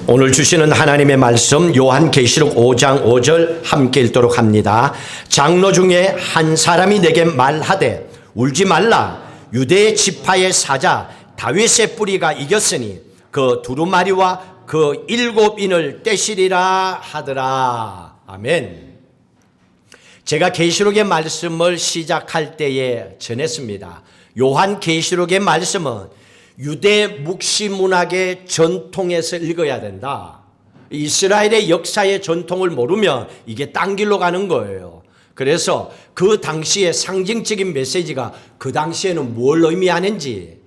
오늘 주시는 하나님의 말씀 요한계시록 5장 5절 함께 읽도록 합니다. 장로 중에 한 사람이 내게 말하되 울지 말라. 유대의 지파의 사자 다윗의 뿌리가 이겼으니 그 두루마리와 그 7인을 떼시리라 하더라. 아멘. 제가 계시록의 말씀을 시작할 때에 전했습니다. 요한계시록의 말씀은 유대 묵시 문학의 전통에서 읽어야 된다. 이스라엘의 역사의 전통을 모르면 이게 딴 길로 가는 거예요. 그래서 그 당시의 상징적인 메시지가 그 당시에는 뭘 의미하는지,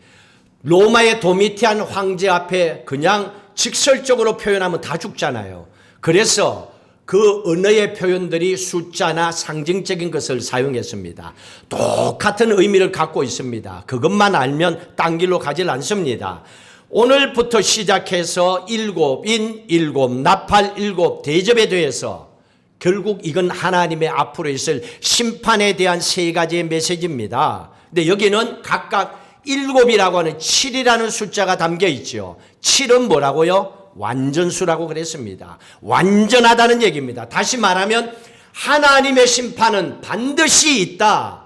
로마의 도미티안 황제 앞에 그냥 직설적으로 표현하면 다 죽잖아요. 그래서 그 언어의 표현들이 숫자나 상징적인 것을 사용했습니다. 똑같은 의미를 갖고 있습니다. 그것만 알면 딴 길로 가질 않습니다. 오늘부터 시작해서 7인, 7 나팔, 7 대접에 대해서 결국 이건 하나님의 앞으로 있을 심판에 대한 3가지의 메시지입니다. 근데 여기는 각각 7이라고 하는 7이라는 숫자가 담겨 있죠. 7은 뭐라고요? 완전수라고 그랬습니다. 완전하다는 얘기입니다. 다시 말하면 하나님의 심판은 반드시 있다.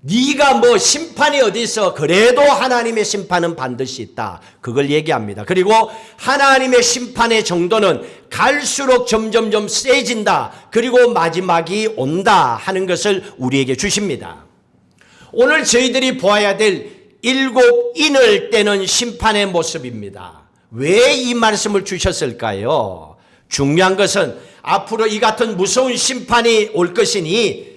네가 뭐 심판이 어디 있어? 그래도 하나님의 심판은 반드시 있다. 그걸 얘기합니다. 그리고 하나님의 심판의 정도는 갈수록 점점점 세진다. 그리고 마지막이 온다 하는 것을 우리에게 주십니다. 오늘 저희들이 보아야 될 7인을 떼는 심판의 모습입니다. 왜 이 말씀을 주셨을까요? 중요한 것은 앞으로 이 같은 무서운 심판이 올 것이니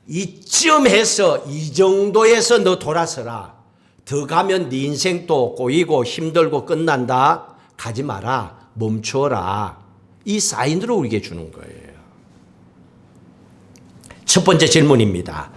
이쯤 해서 이 정도에서 너 돌아서라. 더 가면 네 인생도 꼬이고 힘들고 끝난다. 가지 마라. 멈춰라. 이 사인으로 우리에게 주는 거예요. 첫 번째 질문입니다.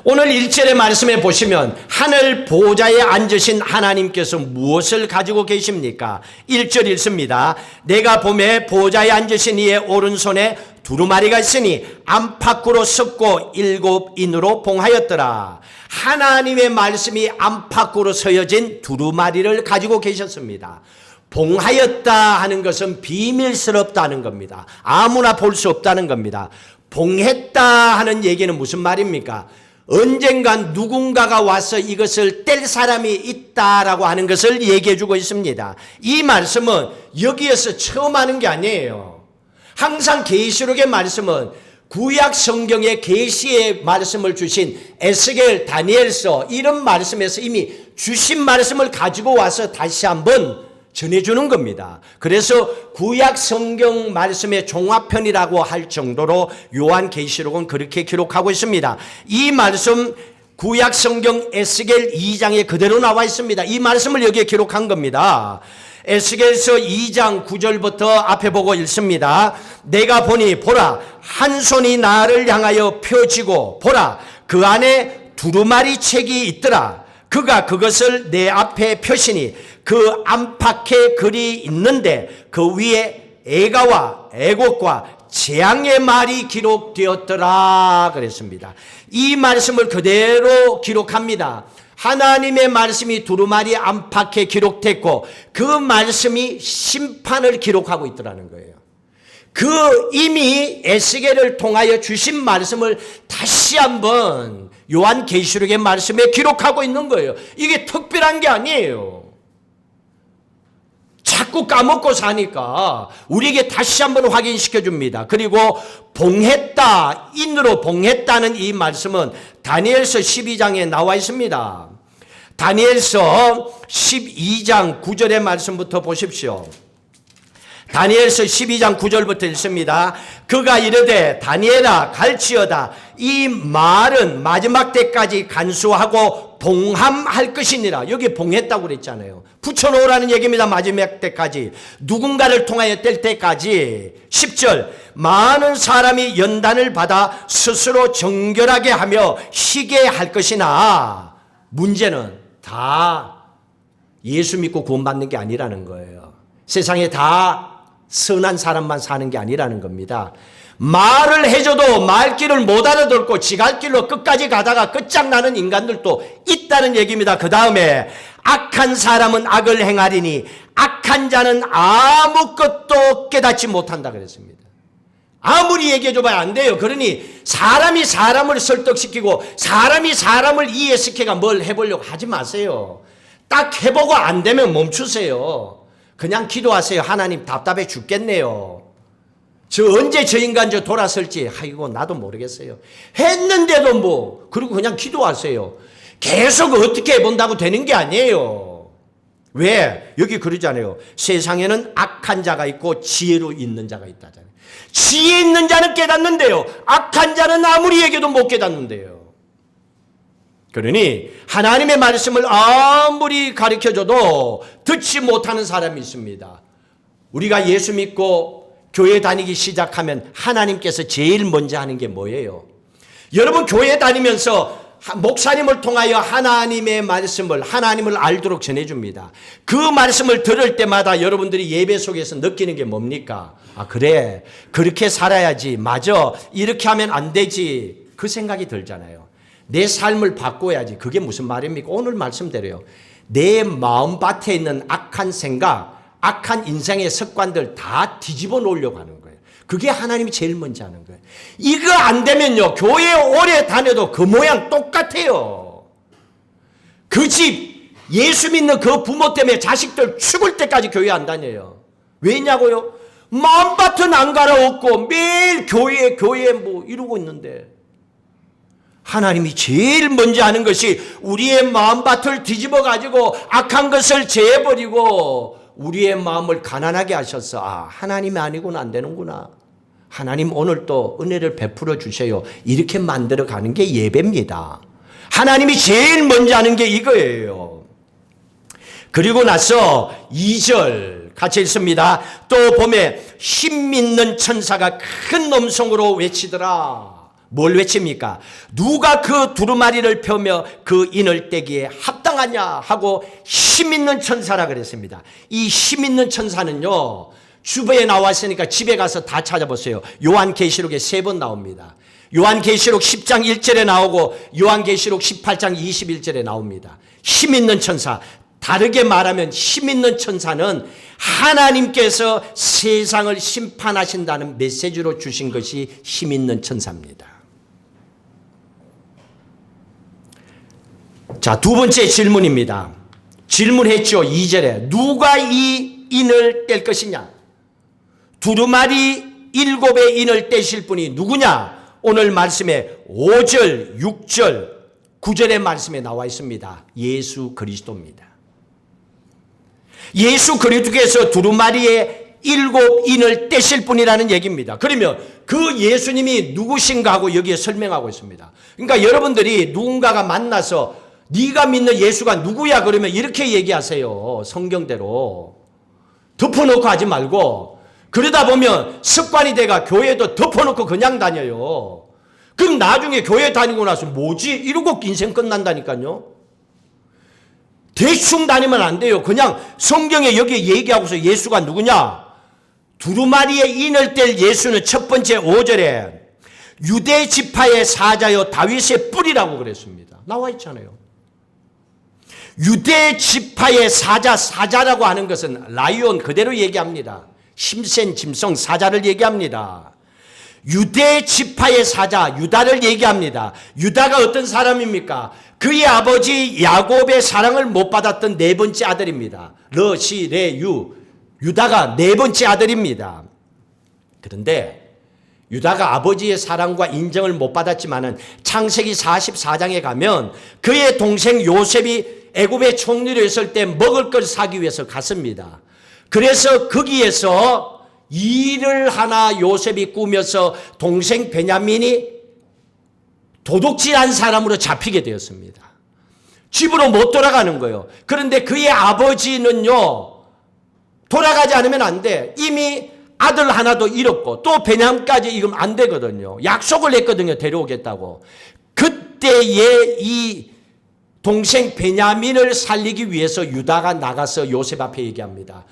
오늘 1절의 말씀에 보시면 하늘 보좌에 앉으신 하나님께서 무엇을 가지고 계십니까? 1절 읽습니다. 내가 보매 보좌에 앉으신 이의 오른손에 두루마리가 있으니 안팎으로 섰고 7인으로 봉하였더라. 하나님의 말씀이 안팎으로 서여진 두루마리를 가지고 계셨습니다. 봉하였다 하는 것은 비밀스럽다는 겁니다. 아무나 볼 수 없다는 겁니다. 봉했다 하는 얘기는 무슨 말입니까? 언젠간 누군가가 와서 이것을 뗄 사람이 있다라고 하는 것을 얘기해 주고 있습니다. 이 말씀은 여기에서 처음 하는 게 아니에요. 항상 계시록의 말씀은 구약 성경의 계시의 말씀을 주신 에스겔, 다니엘서 이런 말씀에서 이미 주신 말씀을 가지고 와서 다시 한번 전해주는 겁니다. 그래서 구약 성경 말씀의 종합편이라고 할 정도로 요한계시록은 그렇게 기록하고 있습니다. 이 말씀 구약 성경 에스겔 2장에 그대로 나와 있습니다. 이 말씀을 여기에 기록한 겁니다. 에스겔서 2장 9절부터 앞에 보고 읽습니다. 내가 보니 보라 한 손이 나를 향하여 펴지고 보라 그 안에 두루마리 책이 있더라. 그가 그것을 내 앞에 펴시니 그 안팎에 글이 있는데 그 위에 애가와 애곡과 재앙의 말이 기록되었더라 그랬습니다. 이 말씀을 그대로 기록합니다. 하나님의 말씀이 두루마리 안팎에 기록됐고 그 말씀이 심판을 기록하고 있더라는 거예요. 그 이미 에스겔을 통하여 주신 말씀을 다시 한번 요한계시록의 말씀에 기록하고 있는 거예요. 이게 특별한 게 아니에요. 자꾸 까먹고 사니까 우리에게 다시 한번 확인시켜 줍니다. 그리고 봉했다, 인으로 봉했다는 이 말씀은 다니엘서 12장에 나와 있습니다. 다니엘서 12장 9절의 말씀부터 보십시오. 다니엘서 12장 9절부터 읽습니다. 그가 이르되 다니엘아 갈지어다. 이 말은 마지막 때까지 간수하고 봉함할 것이니라. 여기 봉했다고 그랬잖아요. 붙여놓으라는 얘기입니다. 마지막 때까지. 누군가를 통하여 뗄 때까지. 10절 많은 사람이 연단을 받아 스스로 정결하게 하며 희게 할 것이나 문제는 다 예수 믿고 구원받는 게 아니라는 거예요. 세상에 다 선한 사람만 사는 게 아니라는 겁니다. 말을 해줘도 말귀를 못 알아듣고 지갈 길로 끝까지 가다가 끝장나는 인간들도 있다는 얘기입니다. 그 다음에 악한 사람은 악을 행하리니 악한 자는 아무것도 깨닫지 못한다 그랬습니다. 아무리 얘기해줘봐야 안 돼요. 그러니 사람이 사람을 설득시키고 사람이 사람을 이해시켜가 뭘 해보려고 하지 마세요. 딱 해보고 안 되면 멈추세요. 그냥 기도하세요. 하나님 답답해 죽겠네요. 저 언제 저 인간 저 돌아설지 아이고 나도 모르겠어요. 했는데도 뭐 그리고 그냥 기도하세요. 계속 어떻게 해본다고 되는 게 아니에요. 왜? 여기 그러잖아요. 세상에는 악한 자가 있고 지혜로 있는 자가 있다잖아요. 지혜 있는 자는 깨닫는데요. 악한 자는 아무리 얘기해도 못 깨닫는데요. 그러니 하나님의 말씀을 아무리 가르쳐줘도 듣지 못하는 사람이 있습니다. 우리가 예수 믿고 교회 다니기 시작하면 하나님께서 제일 먼저 하는 게 뭐예요? 여러분 교회 다니면서 목사님을 통하여 하나님의 말씀을 하나님을 알도록 전해줍니다. 그 말씀을 들을 때마다 여러분들이 예배 속에서 느끼는 게 뭡니까? 아 그래 그렇게 살아야지 맞아 이렇게 하면 안 되지 그 생각이 들잖아요. 내 삶을 바꿔야지. 그게 무슨 말입니까? 오늘 말씀대로요. 내 마음밭에 있는 악한 생각 악한 인생의 습관들 다 뒤집어 놓으려고 하는 거예요. 그게 하나님이 제일 먼저 하는 거예요. 이거 안 되면요. 교회 오래 다녀도 그 모양 똑같아요. 그 집 예수 믿는 그 부모 때문에 자식들 죽을 때까지 교회 안 다녀요. 왜냐고요? 마음밭은 안 갈아엎고 매일 교회 뭐 이러고 있는데 하나님이 제일 먼저 하는 것이 우리의 마음밭을 뒤집어 가지고 악한 것을 제해버리고 우리의 마음을 가난하게 하셔서 아 하나님이 아니고는 안 되는구나. 하나님 오늘 또 은혜를 베풀어 주세요. 이렇게 만들어 가는 게 예배입니다. 하나님이 제일 먼저 하는 게 이거예요. 그리고 나서 2절 같이 읽습니다. 또 보면 힘 있는 천사가 큰 음성으로 외치더라. 뭘 외칩니까? 누가 그 두루마리를 펴며 그 인을 떼기에 합당하냐 하고 힘 있는 천사라 그랬습니다. 이 힘 있는 천사는요. 주변에 나와 있으니까 집에 가서 다 찾아보세요. 요한계시록에 3번 나옵니다. 요한계시록 10장 1절에 나오고 요한계시록 18장 21절에 나옵니다. 힘 있는 천사. 다르게 말하면 힘 있는 천사는 하나님께서 세상을 심판하신다는 메시지로 주신 것이 힘 있는 천사입니다. 자, 두 번째 질문입니다. 질문했죠. 2절에 누가 이 인을 뗄 것이냐? 두루마리 7의 인을 떼실 분이 누구냐? 오늘 말씀에 5절, 6절, 9절의 말씀에 나와 있습니다. 예수 그리스도입니다. 예수 그리스도께서 두루마리의 7인을 떼실 분이라는 얘기입니다. 그러면 그 예수님이 누구신가 하고 여기에 설명하고 있습니다. 그러니까 여러분들이 누군가가 만나서 네가 믿는 예수가 누구야? 그러면 이렇게 얘기하세요. 성경대로. 덮어놓고 하지 말고 그러다 보면 습관이 돼가 교회도 덮어놓고 그냥 다녀요. 그럼 나중에 교회 다니고 나서 뭐지? 이러고 인생 끝난다니까요. 대충 다니면 안 돼요. 그냥 성경에 여기 얘기하고서 예수가 누구냐? 두루마리의 인을 뗄 예수는 첫 번째 5절에 유대 지파의 사자여 다윗의 뿔이라고 그랬습니다. 나와 있잖아요. 유대 지파의 사자라고 하는 것은 라이온 그대로 얘기합니다. 힘센 짐승 사자를 얘기합니다. 유대 지파의 사자 유다를 얘기합니다. 유다가 어떤 사람입니까? 그의 아버지 야곱의 사랑을 못 받았던 네 번째 아들입니다. 유다가 네 번째 아들입니다. 그런데 유다가 아버지의 사랑과 인정을 못 받았지만은 창세기 44장에 가면 그의 동생 요셉이 애굽의 총리로 있을 때 먹을 걸 사기 위해서 갔습니다. 그래서 거기에서 일을 하나 요셉이 꾸며서 동생 베냐민이 도둑질한 사람으로 잡히게 되었습니다. 집으로 못 돌아가는 거예요. 그런데 그의 아버지는요, 돌아가지 않으면 안 돼. 이미 아들 하나도 잃었고 또 베냐민까지 이건 안 되거든요. 약속을 했거든요. 데려오겠다고. 그때에 이 동생 베냐민을 살리기 위해서 유다가 나가서 요셉 앞에 얘기합니다.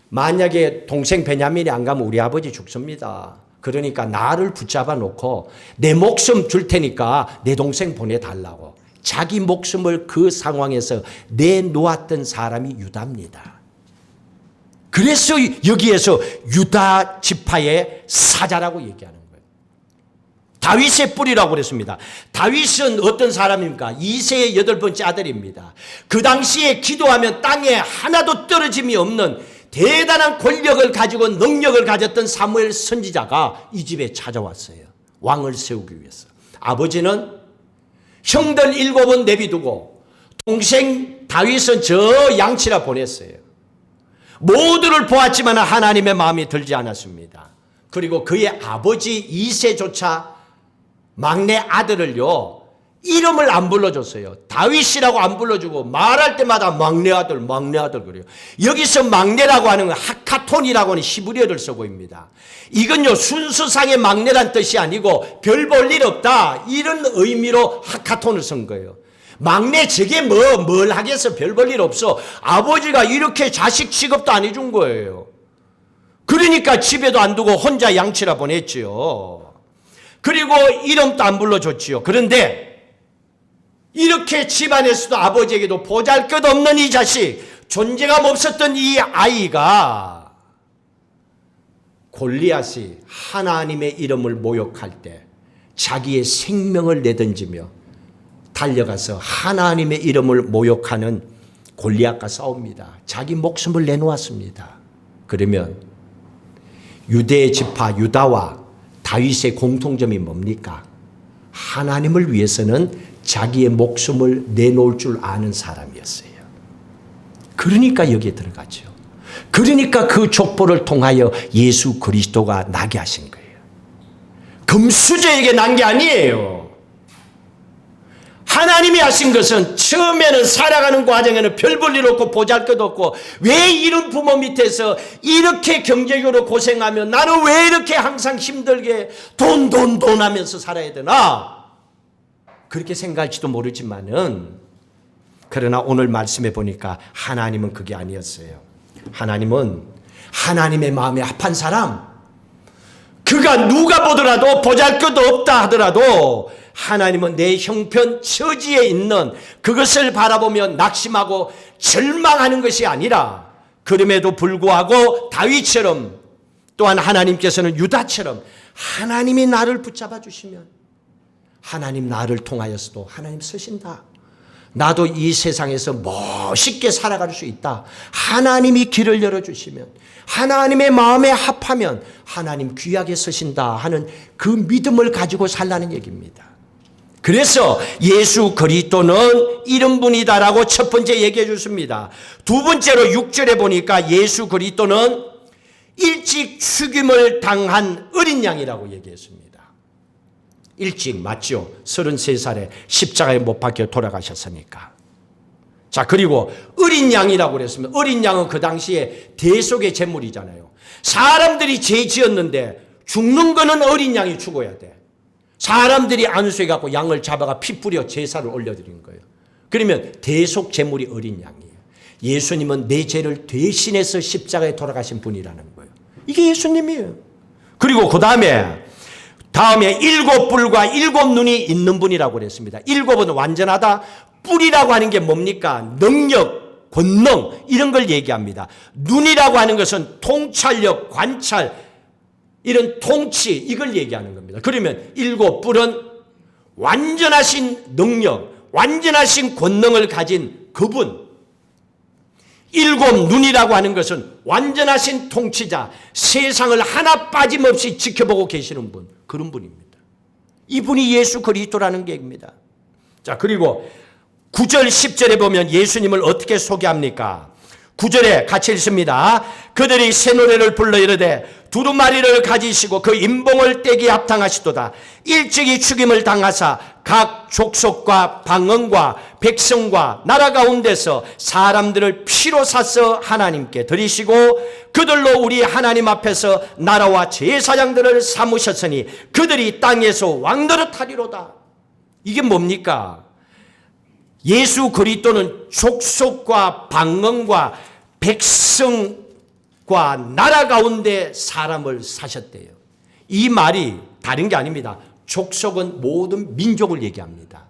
만약에 동생 베냐민이 안 가면 우리 아버지 죽습니다. 그러니까 나를 붙잡아 놓고 내 목숨 줄 테니까 내 동생 보내달라고. 자기 목숨을 그 상황에서 내놓았던 사람이 유다입니다. 그래서 여기에서 유다 지파의 사자라고 얘기하는 거예요. 다윗의 뿌리라고 그랬습니다. 다윗은 어떤 사람입니까? 이새의 8번째 아들입니다. 그 당시에 기도하면 땅에 하나도 떨어짐이 없는 대단한 권력을 가지고 능력을 가졌던 사무엘 선지자가 이 집에 찾아왔어요. 왕을 세우기 위해서. 아버지는 형들 7은 내비두고 동생 다윗은 저 양치라 보냈어요. 모두를 보았지만 하나님의 마음이 들지 않았습니다. 그리고 그의 아버지 이새조차 막내 아들을요, 이름을 안 불러줬어요. 다윗이라고 안 불러주고 말할 때마다 막내 아들 그래요. 여기서 막내라고 하는 건 하카톤이라고 하는 히브리어를 쓰고 있습니다. 이건요, 순수상의 막내란 뜻이 아니고 별 볼 일 없다, 이런 의미로 하카톤을 쓴 거예요. 막내 저게 뭘 하겠어, 별 볼 일 없어. 아버지가 이렇게 자식 취급도 안 해준 거예요. 그러니까 집에도 안 두고 혼자 양치라 보냈지요. 그리고 이름도 안 불러줬지요. 그런데 이렇게 집안에서도 아버지에게도 보잘것없는 이 자식, 존재감 없었던 이 아이가 골리앗이 하나님의 이름을 모욕할 때 자기의 생명을 내던지며 달려가서 하나님의 이름을 모욕하는 골리앗과 싸웁니다. 자기 목숨을 내놓았습니다. 그러면 유대의 지파 유다와 다윗의 공통점이 뭡니까? 하나님을 위해서는 자기의 목숨을 내놓을 줄 아는 사람이었어요. 그러니까 여기에 들어가죠. 그러니까 그 족보를 통하여 예수 그리스도가 나게 하신 거예요. 금수저에게 난 게 아니에요. 하나님이 하신 것은 처음에는 살아가는 과정에는 별 볼 일 없고 보잘것 없고, 왜 이런 부모 밑에서 이렇게 경제적으로 고생하며 나는 왜 이렇게 항상 힘들게 돈 하면서 살아야 되나, 그렇게 생각할지도 모르지만은, 그러나 오늘 말씀해 보니까 하나님은 그게 아니었어요. 하나님은 하나님의 마음에 합한 사람, 그가 누가 보더라도 보잘것 없다 하더라도 하나님은 내 형편 처지에 있는 그것을 바라보며 낙심하고 절망하는 것이 아니라, 그럼에도 불구하고 다윗처럼, 또한 하나님께서는 유다처럼 하나님이 나를 붙잡아 주시면 하나님 나를 통하여서도 하나님 쓰신다. 나도 이 세상에서 멋있게 살아갈 수 있다. 하나님이 길을 열어주시면, 하나님의 마음에 합하면 하나님 귀하게 쓰신다 하는 그 믿음을 가지고 살라는 얘기입니다. 그래서 예수 그리스도는 이런 분이다라고 첫 번째 얘기해 줬습니다. 두 번째로 6절에 보니까 예수 그리스도는 일찍 죽임을 당한 어린 양이라고 얘기했습니다. 일찍, 맞죠? 33살에 십자가에 못 박혀 돌아가셨으니까. 자, 그리고 어린 양이라고 그랬습니다. 어린 양은 그 당시에 대속의 제물이잖아요. 사람들이 죄 지었는데 죽는 거는 어린 양이 죽어야 돼. 사람들이 안수해갖고 양을 잡아가 피 뿌려 제사를 올려드린 거예요. 그러면 대속 제물이 어린 양이에요. 예수님은 내 죄를 대신해서 십자가에 돌아가신 분이라는 거예요. 이게 예수님이에요. 그리고 그 다음에 7 뿔과 7 눈이 있는 분이라고 그랬습니다. 7은 완전하다. 뿔이라고 하는 게 뭡니까? 능력, 권능, 이런 걸 얘기합니다. 눈이라고 하는 것은 통찰력, 관찰, 이런 통치, 이걸 얘기하는 겁니다. 그러면 7 뿔은 완전하신 능력, 완전하신 권능을 가진 그분. 7 눈이라고 하는 것은 완전하신 통치자, 세상을 하나 빠짐없이 지켜보고 계시는 분, 그런 분입니다. 이분이 예수 그리스도라는 얘기입니다. 자, 그리고 9절 10절에 보면 예수님을 어떻게 소개합니까? 9절에 같이 읽습니다. 그들이 새 노래를 불러 이르되 두루마리를 가지시고 그 임봉을 떼기 합당하시도다. 일찍이 죽임을 당하사 각 족속과 방언과 백성과 나라 가운데서 사람들을 피로 사서 하나님께 드리시고 그들로 우리 하나님 앞에서 나라와 제사장들을 삼으셨으니 그들이 땅에서 왕노릇하리로다. 이게 뭡니까? 예수 그리스도는 족속과 방언과 백성과 나라 가운데 사람을 사셨대요. 이 말이 다른 게 아닙니다. 족속은 모든 민족을 얘기합니다.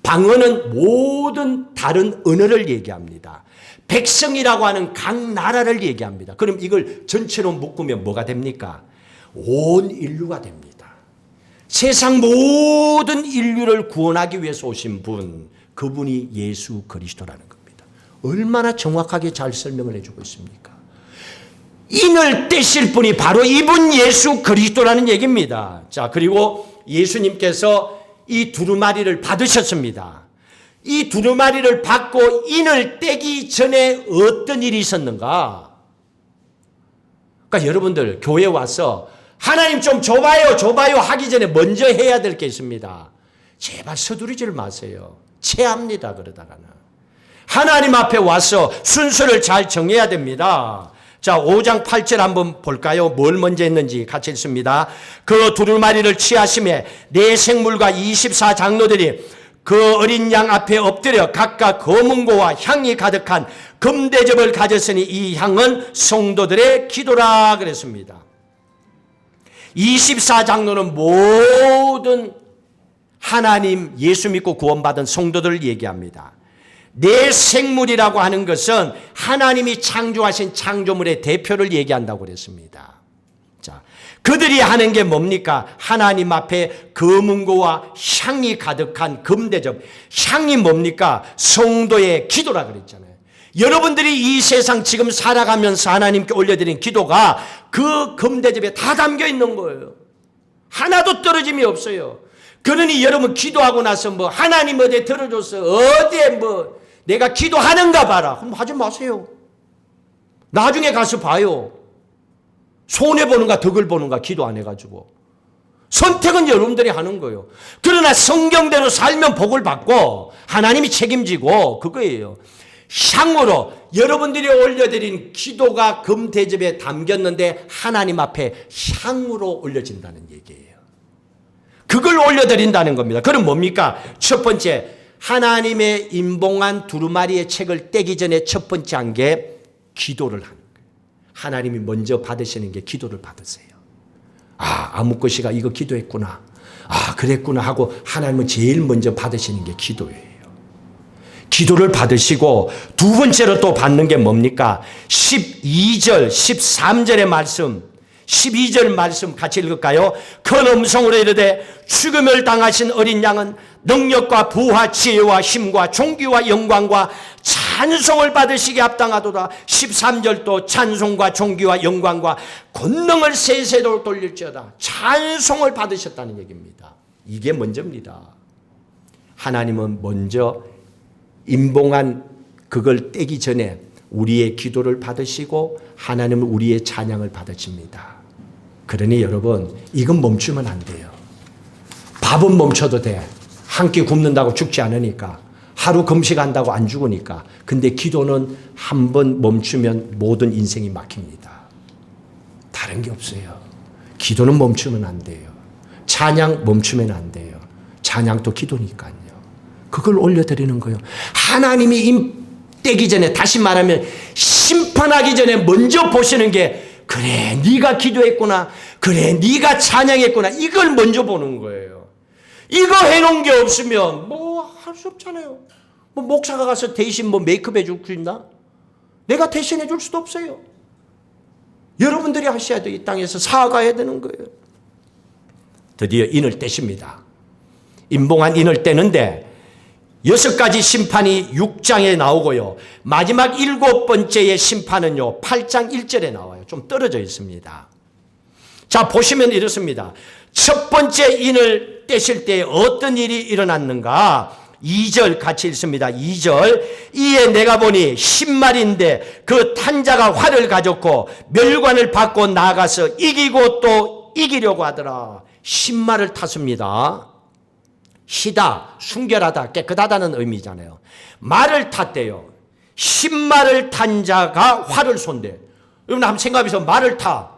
방언은 모든 다른 언어를 얘기합니다. 백성이라고 하는 각 나라를 얘기합니다. 그럼 이걸 전체로 묶으면 뭐가 됩니까? 온 인류가 됩니다. 세상 모든 인류를 구원하기 위해서 오신 분, 그분이 예수 그리스도라는 겁니다. 얼마나 정확하게 잘 설명을 해주고 있습니까? 인을 떼실 분이 바로 이분 예수 그리스도라는 얘기입니다. 자, 그리고 예수님께서 이 두루마리를 받으셨습니다. 이 두루마리를 받고 인을 떼기 전에 어떤 일이 있었는가? 그러니까 여러분들 교회 와서 하나님 좀 줘봐요 하기 전에 먼저 해야 될 게 있습니다. 제발 서두르지 마세요. 체합니다 그러다가는. 하나님 앞에 와서 순서를 잘 정해야 됩니다. 자, 5장 8절 한번 볼까요? 뭘 먼저 했는지 같이 읽습니다. 그 두루마리를 취하심에 네 생물과 24장로들이 그 어린 양 앞에 엎드려 각각 검은고와 향이 가득한 금대접을 가졌으니 이 향은 성도들의 기도라 그랬습니다. 24장로는 모든 하나님 예수 믿고 구원받은 성도들을 얘기합니다. 네 생물이라고 하는 것은 하나님이 창조하신 창조물의 대표를 얘기한다고 그랬습니다. 자, 그들이 하는 게 뭡니까? 하나님 앞에 검은고와 향이 가득한 금대접. 향이 뭡니까? 성도의 기도라 그랬잖아요. 여러분들이 이 세상 지금 살아가면서 하나님께 올려드린 기도가 그 금대접에 다 담겨 있는 거예요. 하나도 떨어짐이 없어요. 그러니 여러분 기도하고 나서 뭐 하나님 어디에 들어줬어? 어디에 뭐 내가 기도하는가 봐라. 그럼 하지 마세요. 나중에 가서 봐요. 손해보는가 덕을 보는가 기도 안 해가지고. 선택은 여러분들이 하는 거예요. 그러나 성경대로 살면 복을 받고 하나님이 책임지고 그거예요. 향으로 여러분들이 올려드린 기도가 금대접에 담겼는데 하나님 앞에 향으로 올려진다는 얘기예요. 그걸 올려드린다는 겁니다. 그럼 뭡니까? 첫 번째, 하나님의 인봉한 두루마리의 책을 떼기 전에 첫 번째 한 게 기도를 하는 거예요. 하나님이 먼저 받으시는 게 기도를 받으세요. 아, 아무것이가 이거 기도했구나. 아, 그랬구나 하고 하나님은 제일 먼저 받으시는 게 기도예요. 기도를 받으시고 두 번째로 또 받는 게 뭡니까? 12절, 13절의 말씀, 12절 말씀 같이 읽을까요? 큰 음성으로 이르되 죽음을 당하신 어린 양은 능력과 부와 지혜와 힘과 존귀와 영광과 찬송을 받으시기 합당하도다. 13절도 찬송과 존귀와 영광과 권능을 세세로 돌릴지어다. 찬송을 받으셨다는 얘기입니다. 이게 먼저입니다. 하나님은 먼저 인봉한 그걸 떼기 전에 우리의 기도를 받으시고 하나님은 우리의 찬양을 받으십니다. 그러니 여러분 이건 멈추면 안 돼요. 밥은 멈춰도 돼. 한 끼 굶는다고 죽지 않으니까. 하루 금식한다고 안 죽으니까. 근데 기도는 한 번 멈추면 모든 인생이 막힙니다. 다른 게 없어요. 기도는 멈추면 안 돼요. 찬양 멈추면 안 돼요. 찬양도 기도니까요. 그걸 올려드리는 거예요. 하나님이 임 떼기 전에, 다시 말하면 심판하기 전에 먼저 보시는 게 그래 네가 기도했구나, 그래 네가 찬양했구나, 이걸 먼저 보는 거예요. 이거 해놓은 게 없으면 뭐 할 수 없잖아요. 뭐 목사가 가서 대신 뭐 메이크업 해줄 수 있나? 내가 대신해 줄 수도 없어요. 여러분들이 하셔야 돼요. 이 땅에서 사과해야 되는 거예요. 드디어 인을 떼십니다. 인봉한 인을 떼는데 6가지 심판이 6장에 나오고요. 마지막 7번째의 심판은요 8장 1절에 나와요. 좀 떨어져 있습니다. 자, 보시면 이렇습니다. 첫 번째 인을 떼실 때 어떤 일이 일어났는가? 2절 같이 읽습니다. 2절. 이에 내가 보니 10마리인데 그 탄자가 활을 가졌고 멸관을 받고 나가서 이기고 또 이기려고 하더라. 10마리를 탔습니다. 희다, 순결하다, 깨끗하다는 의미잖아요. 말을 탔대요. 10마리를 탄 자가 활을 쏜대. 여러분 한번 생각해보세요. 말을 타.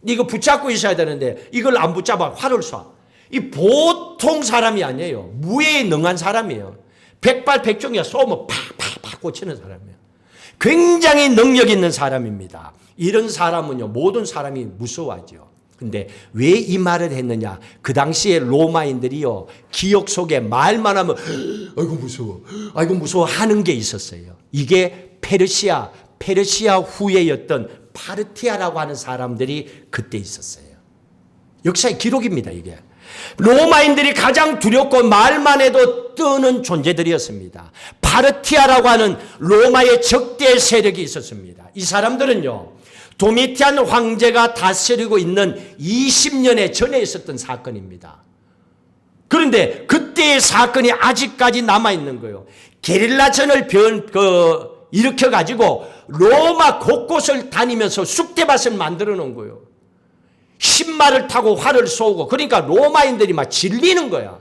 이거 붙잡고 있어야 되는데 이걸 안 붙잡아 활을 쏴. 이 보통 사람이 아니에요. 무예에 능한 사람이에요. 백발백중이야. 쏘면 팍팍팍 꽂히는 사람이에요. 굉장히 능력 있는 사람입니다. 이런 사람은요 모든 사람이 무서워하죠. 근데 왜 이 말을 했느냐? 그 당시에 로마인들이요, 기억 속에 말만 하면 아이고 무서워, 아이고 무서워 하는 게 있었어요. 이게 페르시아 후예였던 파르티아라고 하는 사람들이 그때 있었어요. 역사의 기록입니다, 이게. 로마인들이 가장 두렵고 말만 해도 뜨는 존재들이었습니다. 파르티아라고 하는 로마의 적대 세력이 있었습니다. 이 사람들은요, 도미티안 황제가 다스리고 있는 20년에 전에 있었던 사건입니다. 그런데 그때의 사건이 아직까지 남아있는 거예요. 게릴라전을 일으켜가지고 로마 곳곳을 다니면서 쑥대밭을 만들어 놓은 거예요. 신말을 타고 활을 쏘고, 그러니까 로마인들이 막 질리는 거야.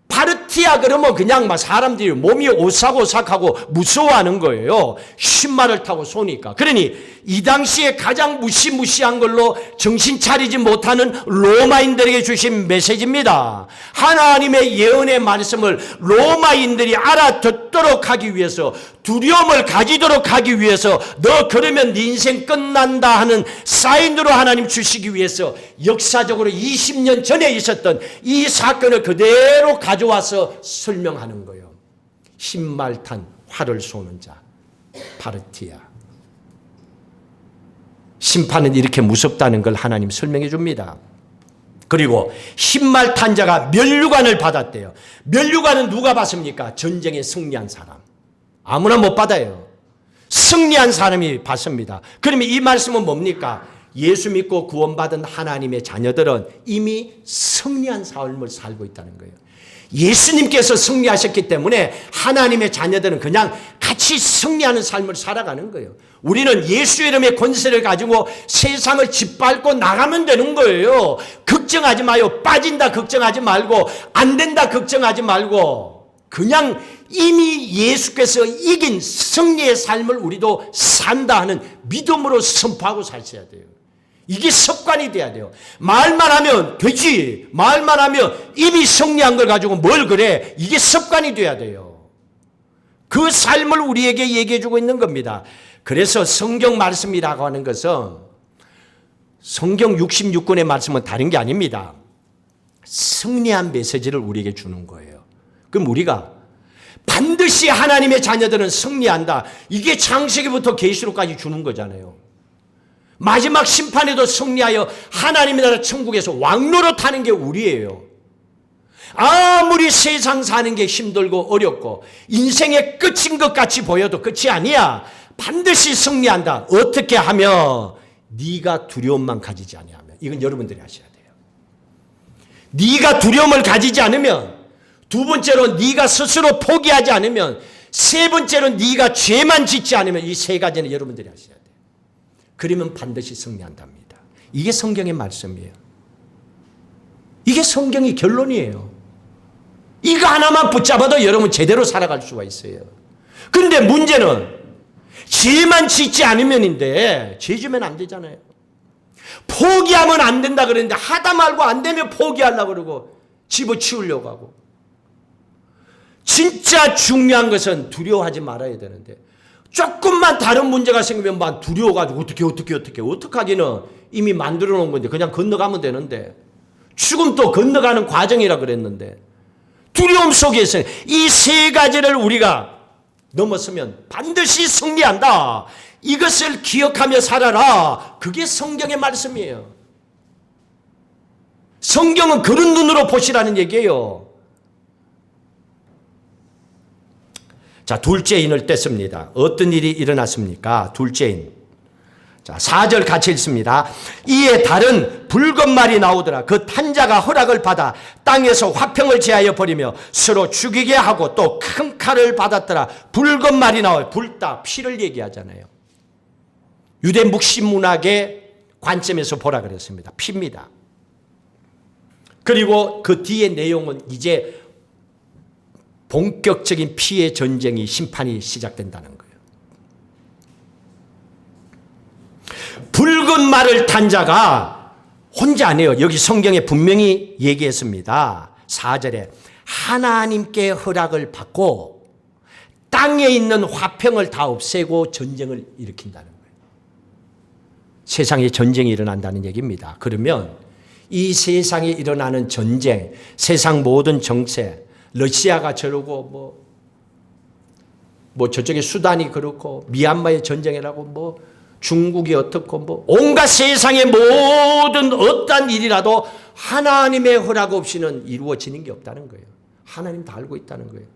파르티아 그러면 그냥 막 사람들이 몸이 오싹오싹하고 무서워하는 거예요. 신말을 타고 쏘니까. 그러니 이 당시에 가장 무시무시한 걸로 정신 차리지 못하는 로마인들에게 주신 메시지입니다. 하나님의 예언의 말씀을 로마인들이 알아듣도록 하기 위해서, 두려움을 가지도록 하기 위해서, 너 그러면 네 인생 끝난다 하는 사인으로 하나님 주시기 위해서 역사적으로 20년 전에 있었던 이 사건을 그대로 가져와서 설명하는 거예요. 흰말 탄 활을 쏘는 자, 파르티아. 심판은 이렇게 무섭다는 걸 하나님 설명해 줍니다. 그리고 흰말 탄 자가 면류관을 받았대요. 면류관은 누가 받습니까? 전쟁에 승리한 사람. 아무나 못 받아요. 승리한 사람이 받습니다. 그러면 이 말씀은 뭡니까? 예수 믿고 구원받은 하나님의 자녀들은 이미 승리한 삶을 살고 있다는 거예요. 예수님께서 승리하셨기 때문에 하나님의 자녀들은 그냥 같이 승리하는 삶을 살아가는 거예요. 우리는 예수 이름의 권세를 가지고 세상을 짓밟고 나가면 되는 거예요. 걱정하지 마요. 빠진다 걱정하지 말고, 안 된다 걱정하지 말고, 그냥 이미 예수께서 이긴 승리의 삶을 우리도 산다 하는 믿음으로 선포하고 사셔야 돼요. 이게 습관이 돼야 돼요. 말만 하면 되지. 말만 하면 이미 승리한 걸 가지고 뭘 그래. 이게 습관이 돼야 돼요. 그 삶을 우리에게 얘기해 주고 있는 겁니다. 그래서 성경 말씀이라고 하는 것은, 성경 66권의 말씀은 다른 게 아닙니다. 승리한 메시지를 우리에게 주는 거예요. 그럼 우리가 반드시 하나님의 자녀들은 승리한다. 이게 창세기부터 계시록까지 주는 거잖아요. 마지막 심판에도 승리하여 하나님의 나라 천국에서 왕노릇 하는 게 우리예요. 아무리 세상 사는 게 힘들고 어렵고 인생의 끝인 것 같이 보여도 끝이 아니야. 반드시 승리한다. 어떻게 하면? 네가 두려움만 가지지 아니하면. 이건 여러분들이 하셔야 돼요. 네가 두려움을 가지지 않으면, 두 번째로 네가 스스로 포기하지 않으면, 세 번째로 네가 죄만 짓지 않으면, 이 세 가지는 여러분들이 하셔야 돼요. 그러면 반드시 승리한답니다. 이게 성경의 말씀이에요. 이게 성경의 결론이에요. 이거 하나만 붙잡아도 여러분 제대로 살아갈 수가 있어요. 그런데 문제는 죄만 짓지 않으면인데, 죄 지면 안 되잖아요. 포기하면 안 된다 그랬는데 하다 말고 안 되면 포기하려고 그러고 집어치우려고 하고. 진짜 중요한 것은 두려워하지 말아야 되는데, 조금만 다른 문제가 생기면 막 두려워가지고 어떻게 하기는 이미 만들어 놓은 건데 그냥 건너가면 되는데, 죽음도 건너가는 과정이라 그랬는데, 두려움 속에서 이 세 가지를 우리가 넘었으면 반드시 승리한다. 이것을 기억하며 살아라. 그게 성경의 말씀이에요. 성경은 그런 눈으로 보시라는 얘기예요. 자, 둘째인을 뗐습니다. 어떤 일이 일어났습니까? 둘째인. 자, 4절 같이 읽습니다. 이에 다른 붉은 말이 나오더라. 그 탄자가 허락을 받아 땅에서 화평을 제하여 버리며 서로 죽이게 하고 또 큰 칼을 받았더라. 붉은 말이 나와요. 불다, 피를 얘기하잖아요. 유대 묵시문학의 관점에서 보라 그랬습니다. 피입니다. 그리고 그 뒤에 내용은 이제 본격적인 피의 전쟁이, 심판이 시작된다는 거예요. 붉은 말을 탄 자가 혼자 아니에요. 여기 성경에 분명히 얘기했습니다. 4절에 하나님께 허락을 받고 땅에 있는 화평을 다 없애고 전쟁을 일으킨다는 거예요. 세상에 전쟁이 일어난다는 얘기입니다. 그러면 이 세상에 일어나는 전쟁, 세상 모든 정세, 러시아가 저러고 뭐 저쪽에 수단이 그렇고 미얀마의 전쟁이라고 뭐 중국이 어떻고 뭐 온갖 세상의 모든 어떠한 일이라도 하나님의 허락 없이는 이루어지는 게 없다는 거예요. 하나님 다 알고 있다는 거예요.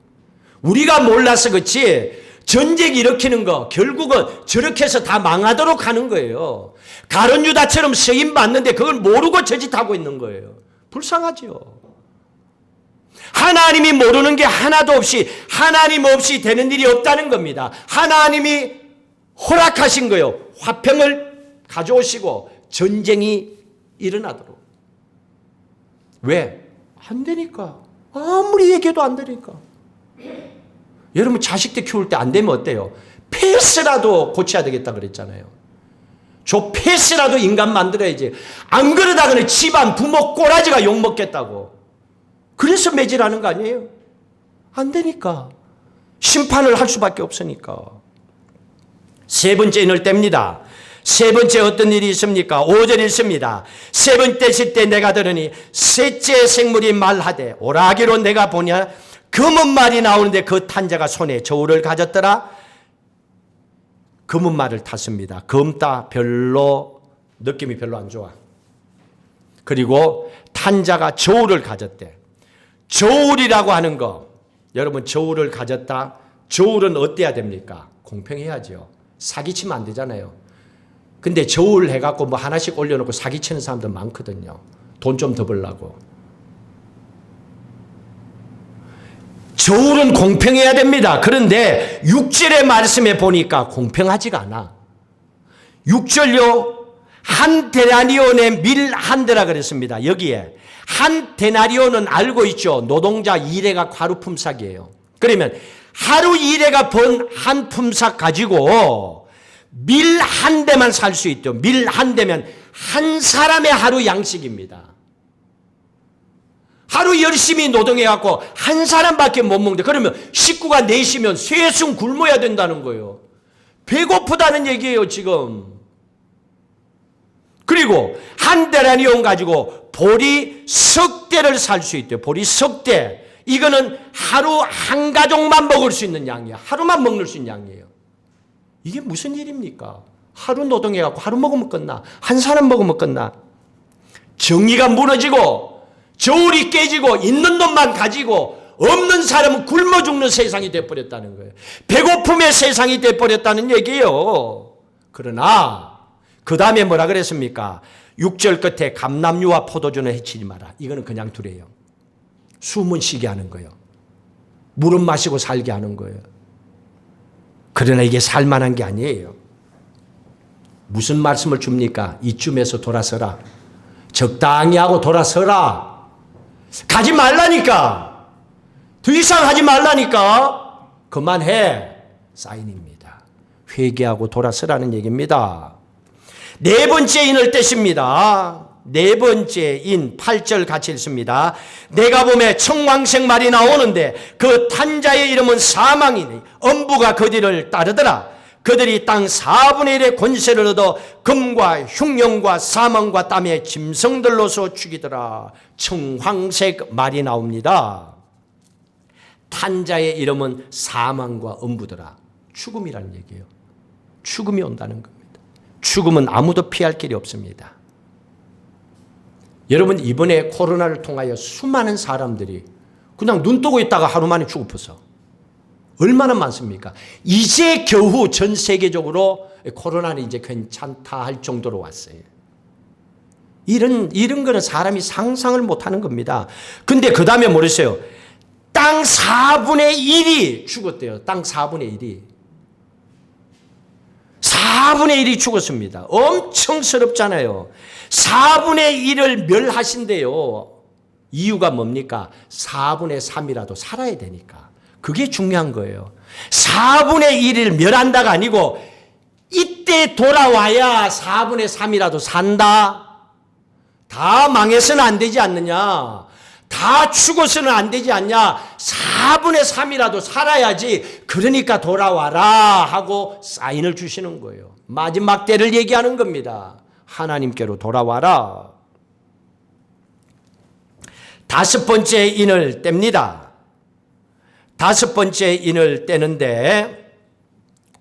우리가 몰라서 그렇지 전쟁 일으키는 거 결국은 저렇게 해서 다 망하도록 하는 거예요. 가룟 유다처럼 쓰임 받는데 그걸 모르고 저짓하고 있는 거예요. 불쌍하죠. 하나님이 모르는 게 하나도 없이 하나님 없이 되는 일이 없다는 겁니다. 하나님이 허락하신 거예요. 화평을 가져오시고 전쟁이 일어나도록. 왜? 안 되니까. 아무리 얘기해도 안 되니까. 여러분 자식들 키울 때 안 되면 어때요? 패스라도 고쳐야 되겠다 그랬잖아요. 저 패스라도 인간 만들어야지. 안 그러다가는 집안 부모 꼬라지가 욕먹겠다고. 그래서 매질하는 거 아니에요? 안 되니까. 심판을 할 수밖에 없으니까. 세 번째 인을 뗍니다. 세 번째 어떤 일이 있습니까? 5절 있습니다. 세 번 떼실 때 내가 들으니 셋째 생물이 말하되 오라기로 내가 보냐 검은 말이 나오는데 그 탄자가 손에 저울을 가졌더라. 검은 말을 탔습니다. 검다 별로 느낌이 별로 안 좋아. 그리고 탄자가 저울을 가졌대. 저울이라고 하는 거 여러분 저울을 가졌다. 저울은 어때야 됩니까? 공평해야죠. 사기치면 안 되잖아요. 근데 저울 해갖고 뭐 하나씩 올려놓고 사기치는 사람들 많거든요. 돈 좀 더 벌라고. 저울은 공평해야 됩니다. 그런데 6절의 말씀에 보니까 공평하지가 않아. 6절요. 한 데나리온의 밀 한 대라 그랬습니다. 여기에 한 데나리온은 알고 있죠. 노동자 일해가 하루 품삯이에요. 그러면 하루 일해가 번 한 품삯 가지고 밀 한 대만 살 수 있죠. 밀 한 대면 한 사람의 하루 양식입니다. 하루 열심히 노동해갖고 한 사람밖에 못 먹는데 그러면 식구가 넷이면 셋은 굶어야 된다는 거예요. 배고프다는 얘기예요 지금. 그리고 한 데나리온 가지고 보리 석 대를 살 수 있대요. 보리 석 대. 이거는 하루 한 가족만 먹을 수 있는 양이야. 하루만 먹을 수 있는 양이에요. 이게 무슨 일입니까? 하루 노동해갖고 하루 먹으면 끝나. 한 사람 먹으면 끝나. 정의가 무너지고 저울이 깨지고 있는 놈만 가지고 없는 사람은 굶어 죽는 세상이 돼버렸다는 거예요. 배고픔의 세상이 돼버렸다는 얘기예요. 그러나 그 다음에 뭐라 그랬습니까? 6절 끝에 감람류와 포도주는 해치지 마라. 이거는 그냥 두래요. 숨은 쉬게 하는 거예요. 물은 마시고 살게 하는 거예요. 그러나 이게 살만한 게 아니에요. 무슨 말씀을 줍니까? 이쯤에서 돌아서라. 적당히 하고 돌아서라. 가지 말라니까. 더 이상 하지 말라니까. 그만해. 사인입니다. 회개하고 돌아서라는 얘기입니다. 네 번째 인을 떼십니다. 네 번째 인 8절 같이 읽습니다. 내가 보매 청황색 말이 나오는데 그 탄자의 이름은 사망이니 엄부가 그 뒤를 따르더라. 그들이 땅 4분의 1의 권세를 얻어 금과 흉령과 사망과 땀의 짐승들로서 죽이더라. 청황색 말이 나옵니다. 탄자의 이름은 사망과 엄부더라. 죽음이라는 얘기예요. 죽음이 온다는 겁니다. 죽음은 아무도 피할 길이 없습니다. 여러분 이번에 코로나를 통하여 수많은 사람들이 그냥 눈 뜨고 있다가 하루 만에 죽어버렸어. 얼마나 많습니까? 이제 겨우 전 세계적으로 코로나는 이제 괜찮다 할 정도로 왔어요. 이런 거는 사람이 상상을 못하는 겁니다. 근데 그 다음에 뭐랬어요? 땅 4분의 1이 죽었대요. 땅 4분의 1이. 4분의 1이 죽었습니다. 엄청 서럽잖아요. 4분의 1을 멸하신대요. 이유가 뭡니까? 4분의 3이라도 살아야 되니까. 그게 중요한 거예요. 4분의 1을 멸한다가 아니고 이때 돌아와야 4분의 3이라도 산다. 다 망해서는 안 되지 않느냐. 다 죽어서는 안 되지 않냐. 4분의 3이라도 살아야지. 그러니까 돌아와라 하고 사인을 주시는 거예요. 마지막 때를 얘기하는 겁니다. 하나님께로 돌아와라. 다섯 번째 인을 뗍니다. 다섯 번째 인을 떼는데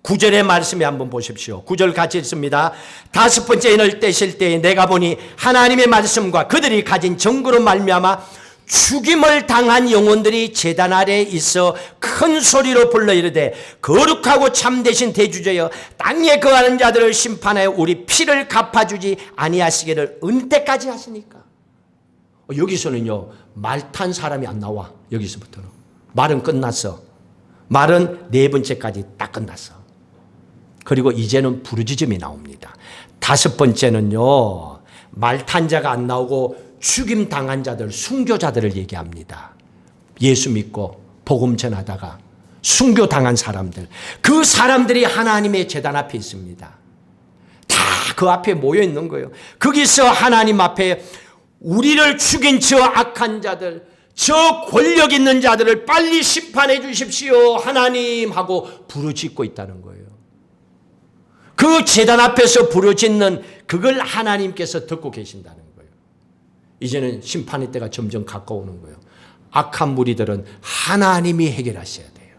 9절의 말씀에 한번 보십시오. 9절 같이 읽습니다. 다섯 번째 인을 떼실 때에 내가 보니 하나님의 말씀과 그들이 가진 증거로 말미암아 죽임을 당한 영혼들이 제단 아래에 있어 큰 소리로 불러 이르되 거룩하고 참되신 대주제여 땅에 거하는 자들을 심판하여 우리 피를 갚아주지 아니하시기를 은때까지 하시니까. 여기서는요 말 탄 사람이 안 나와. 여기서부터는 말은 끝났어. 말은 네 번째까지 딱 끝났어. 그리고 이제는 부르짖음이 나옵니다. 다섯 번째는요 말 탄 자가 안 나오고 죽임 당한 자들, 순교자들을 얘기합니다. 예수 믿고 복음 전하다가 순교 당한 사람들, 그 사람들이 하나님의 제단 앞에 있습니다. 다 그 앞에 모여 있는 거예요. 거기서 하나님 앞에 우리를 죽인 저 악한 자들, 저 권력 있는 자들을 빨리 심판해 주십시오 하나님 하고 부르짖고 있다는 거예요. 그 제단 앞에서 부르짖는 그걸 하나님께서 듣고 계신다는 거예요. 이제는 심판의 때가 점점 가까우는 거예요. 악한 무리들은 하나님이 해결하셔야 돼요.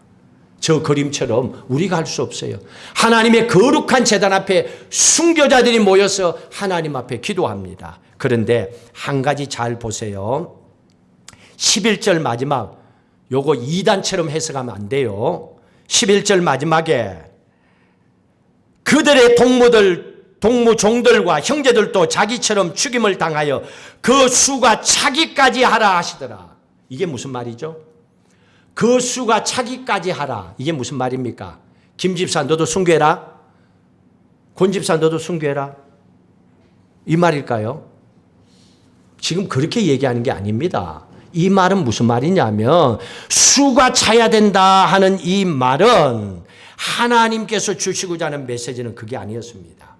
저 그림처럼 우리가 할 수 없어요. 하나님의 거룩한 제단 앞에 순교자들이 모여서 하나님 앞에 기도합니다. 그런데 한 가지 잘 보세요. 11절 마지막, 요거 2단처럼 해석하면 안 돼요. 11절 마지막에 그들의 동무종들과 형제들도 자기처럼 죽임을 당하여 그 수가 차기까지 하라 하시더라. 이게 무슨 말이죠? 그 수가 차기까지 하라. 이게 무슨 말입니까? 김 집사 너도 순교해라. 권 집사 너도 순교해라. 이 말일까요? 지금 그렇게 얘기하는 게 아닙니다. 이 말은 무슨 말이냐면 수가 차야 된다 하는 이 말은 하나님께서 주시고자 하는 메시지는 그게 아니었습니다.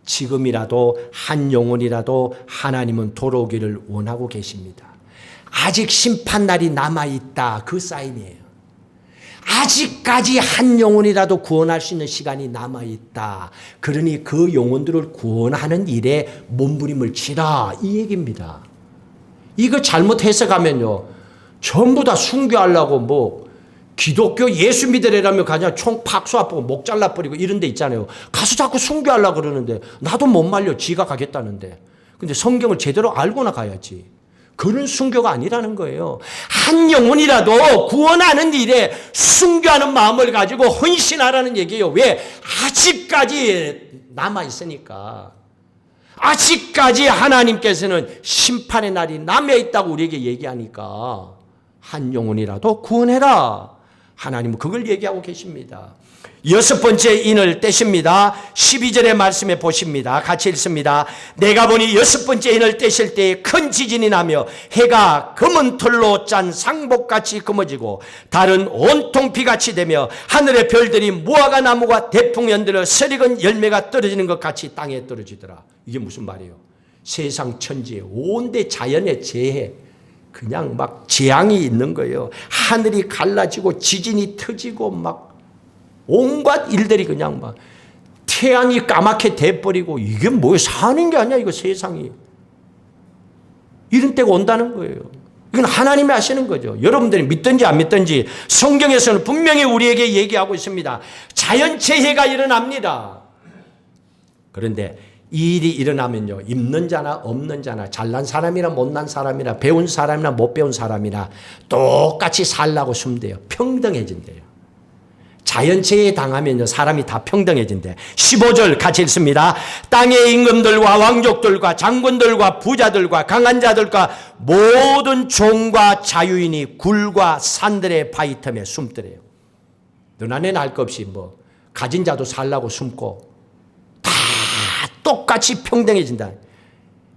지금이라도 한 영혼이라도 하나님은 돌아오기를 원하고 계십니다. 아직 심판날이 남아있다. 그 사인이에요. 아직까지 한 영혼이라도 구원할 수 있는 시간이 남아있다. 그러니 그 영혼들을 구원하는 일에 몸부림을 치라. 이 얘기입니다. 이거 잘못 해석하면요. 전부 다 순교하려고 기독교 예수 믿으려면 그냥 총 팍 쏘아보고 목 잘라버리고 이런 데 있잖아요. 가서 자꾸 순교하려고 그러는데 나도 못 말려. 지가 가겠다는데. 근데 성경을 제대로 알고나 가야지. 그런 순교가 아니라는 거예요. 한 영혼이라도 구원하는 일에 순교하는 마음을 가지고 헌신하라는 얘기예요. 왜? 아직까지 남아있으니까. 아직까지 하나님께서는 심판의 날이 남아있다고 우리에게 얘기하니까 한 영혼이라도 구원해라. 하나님은 그걸 얘기하고 계십니다. 여섯 번째 인을 떼십니다. 12절의 말씀에 보십니다. 같이 읽습니다. 내가 보니 여섯 번째 인을 떼실 때에 큰 지진이 나며 해가 검은 털로 짠 상복같이 검어지고 달은 온통 피같이 되며 하늘의 별들이 무화과 나무가 대풍 연들어 설익은 열매가 떨어지는 것 같이 땅에 떨어지더라. 이게 무슨 말이에요? 세상 천지에 온데 자연의 재해, 그냥 막 재앙이 있는 거예요. 하늘이 갈라지고 지진이 터지고 막 온갖 일들이 그냥 막 태양이 까맣게 돼버리고 이게 뭐야? 사는 게 아니야 이거 세상이. 이런 때가 온다는 거예요. 이건 하나님이 하시는 거죠. 여러분들이 믿든지 안 믿든지 성경에서는 분명히 우리에게 얘기하고 있습니다. 자연재해가 일어납니다. 그런데 이 일이 일어나면요, 있는 자나 없는 자나 잘난 사람이나 못난 사람이나 배운 사람이나 못 배운 사람이나 똑같이 살라고 숨대요. 평등해진대요. 자연재해에 당하면요, 사람이 다 평등해진대. 15절 같이 읽습니다. 땅의 임금들과 왕족들과 장군들과 부자들과 강한 자들과 모든 종과 자유인이 굴과 산들의 바위 틈에 숨더래요. 눈 안에 날 것 없이 가진 자도 살라고 숨고 다 똑같이 평등해진다.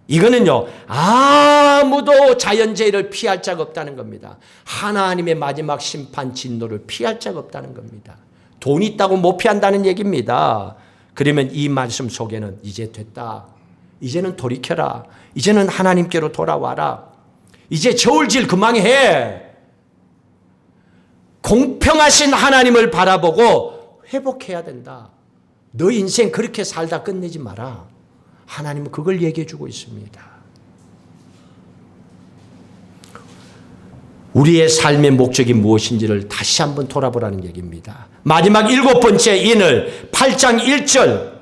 이거는요, 아무도 자연재해를 피할 자가 없다는 겁니다. 하나님의 마지막 심판 진노를 피할 자가 없다는 겁니다. 돈 있다고 못 피한다는 얘기입니다. 그러면 이 말씀 속에는 이제 됐다. 이제는 돌이켜라. 이제는 하나님께로 돌아와라. 이제 저울질 그만해. 공평하신 하나님을 바라보고 회복해야 된다. 너 인생 그렇게 살다 끝내지 마라. 하나님은 그걸 얘기해 주고 있습니다. 우리의 삶의 목적이 무엇인지를 다시 한번 돌아보라는 얘기입니다. 마지막 7번째 인을 8장 1절